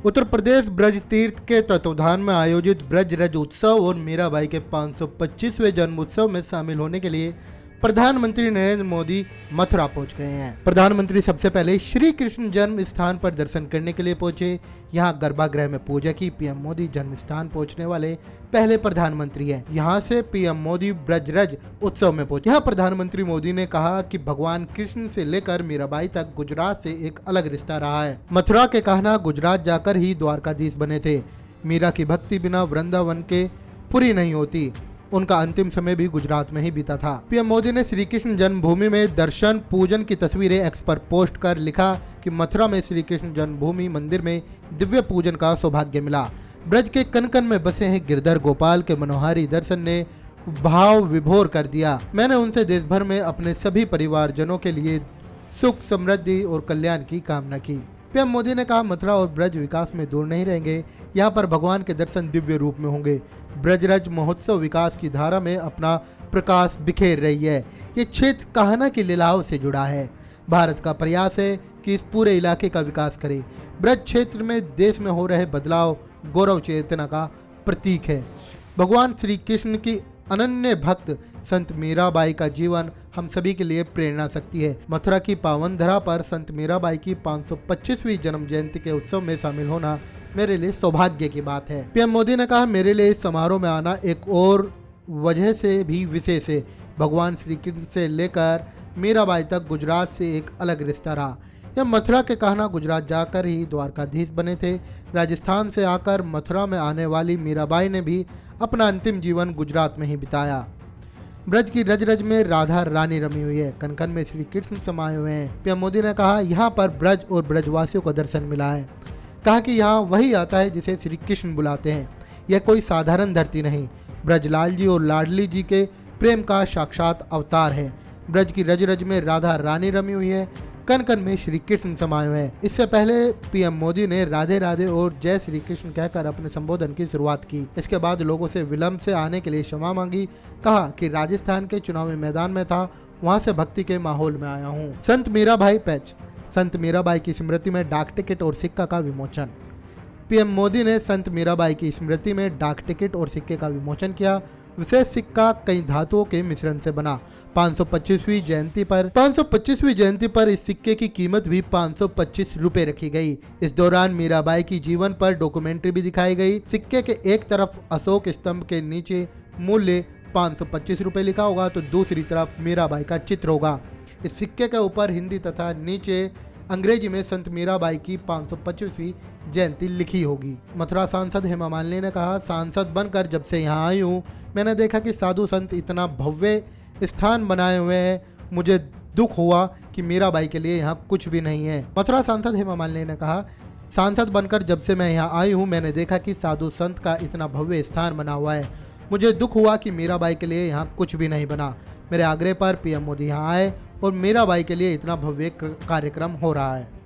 उत्तर प्रदेश ब्रज तीर्थ के तत्वाधान में आयोजित ब्रज रज उत्सव और मीराबाई के 525वें जन्म उत्सव में शामिल होने के लिए प्रधानमंत्री नरेंद्र मोदी मथुरा पहुंच गए हैं। प्रधानमंत्री सबसे पहले श्री कृष्ण जन्म स्थान पर दर्शन करने के लिए पहुंचे। यहां गर्भगृह में पूजा की। पीएम मोदी जन्म स्थान पहुंचने वाले पहले प्रधानमंत्री हैं। यहां से पीएम मोदी ब्रज रज उत्सव में पहुंचे। यहां प्रधानमंत्री मोदी ने कहा कि भगवान कृष्ण से लेकर मीराबाई तक गुजरात से एक अलग रिश्ता रहा है। मथुरा के कहना गुजरात जाकर ही द्वारकाधीश बने थे। मीरा की भक्ति बिना वृंदावन के पूरी नहीं होती। उनका अंतिम समय भी गुजरात में ही बीता था। पीएम मोदी ने श्री कृष्ण जन्मभूमि में दर्शन पूजन की तस्वीरें एक्स पर पोस्ट कर लिखा कि मथुरा में श्री कृष्ण जन्मभूमि मंदिर में दिव्य पूजन का सौभाग्य मिला। ब्रज के कन कन में बसे हैं गिरधर गोपाल के मनोहारी दर्शन ने भाव विभोर कर दिया। मैंने उनसे देश भर में अपने सभी परिवारजनों के लिए सुख, समृद्धि और कल्याण की कामना की। पीएम मोदी ने कहा, मथुरा और ब्रज विकास में दूर नहीं रहेंगे। यहाँ पर भगवान के दर्शन दिव्य रूप में होंगे। ब्रजरज महोत्सव विकास की धारा में अपना प्रकाश बिखेर रही है। ये क्षेत्र कहना की लीलाओं से जुड़ा है। भारत का प्रयास है कि इस पूरे इलाके का विकास करे। ब्रज क्षेत्र में देश में हो रहे बदलाव गौरव चेतना का प्रतीक है। भगवान श्री कृष्ण की अनन्य भक्त संत मीराबाई का जीवन हम सभी के लिए प्रेरणा शक्ति है। मथुरा की पावन धरा पर संत मीराबाई की 525वीं जन्म जयंती के उत्सव में शामिल होना मेरे लिए सौभाग्य की बात है। पीएम मोदी ने कहा, मेरे लिए इस समारोह में आना एक और वजह से भी विशेष है। भगवान श्री कृष्ण से लेकर मीराबाई तक गुजरात से एक अलग रिश्ता रहा। यह मथुरा के कहना गुजरात जाकर ही द्वारकाधीश बने थे। राजस्थान से आकर मथुरा में आने वाली मीराबाई ने भी अपना अंतिम जीवन गुजरात में ही बिताया। ब्रज की रज रज में राधा रानी रमी हुई है। कन कन में श्री कृष्ण समाये हुए हैं। पीएम मोदी ने कहा, यहाँ पर ब्रज और ब्रजवासियों को दर्शन मिला है। कहा कि यहाँ वही आता है जिसे श्री कृष्ण बुलाते हैं। यह कोई साधारण धरती नहीं, ब्रजलाल जी और लाडली जी के प्रेम का साक्षात अवतार है। ब्रज की रज रज में राधा रानी रमी हुई है। कन कन में श्री कृष्ण समाये हुए हैं। इससे पहले पीएम मोदी ने राधे राधे और जय श्री कृष्ण कहकर अपने संबोधन की शुरुआत की। इसके बाद लोगों से विलंब से आने के लिए क्षमा मांगी। कहा कि राजस्थान के चुनावी मैदान में था, वहां से भक्ति के माहौल में आया हूँ। संत मीराबाई पैच। संत मीराबाई की स्मृति में डाक टिकट और सिक्का का विमोचन। पीएम मोदी ने संत मीराबाई की स्मृति में डाक टिकट और सिक्के का विमोचन किया। विशेष सिक्का कई धातुओं के मिश्रण से बना। 525वीं जयंती पर इस सिक्के की कीमत भी 525 रुपए रखी गई। इस दौरान मीराबाई की जीवन पर डॉक्यूमेंट्री भी दिखाई गई। सिक्के के एक तरफ अशोक स्तंभ के नीचे मूल्य 525 रुपए लिखा होगा तो दूसरी तरफ मीराबाई का चित्र होगा। इस सिक्के के ऊपर हिंदी तथा नीचे अंग्रेजी में संत मीराबाई की 525वीं जयंती लिखी होगी। मथुरा सांसद हेमा मालिनी ने कहा, सांसद बनकर जब से यहाँ आई हूँ मैंने देखा कि साधु संत इतना भव्य स्थान बनाए हुए हैं। मुझे दुख हुआ कि मीराबाई के लिए यहाँ कुछ भी नहीं है। मथुरा सांसद हेमा मालिनी ने कहा, सांसद बनकर जब से मैं यहाँ आई हूँ मैंने देखा कि साधु संत का इतना भव्य स्थान बना हुआ है। मुझे दुख हुआ कि मीराबाई के लिए यहाँ कुछ भी नहीं बना। मेरे आग्रह पर पीएम मोदी यहाँ आए और मीराबाई के लिए इतना भव्य कार्यक्रम हो रहा है।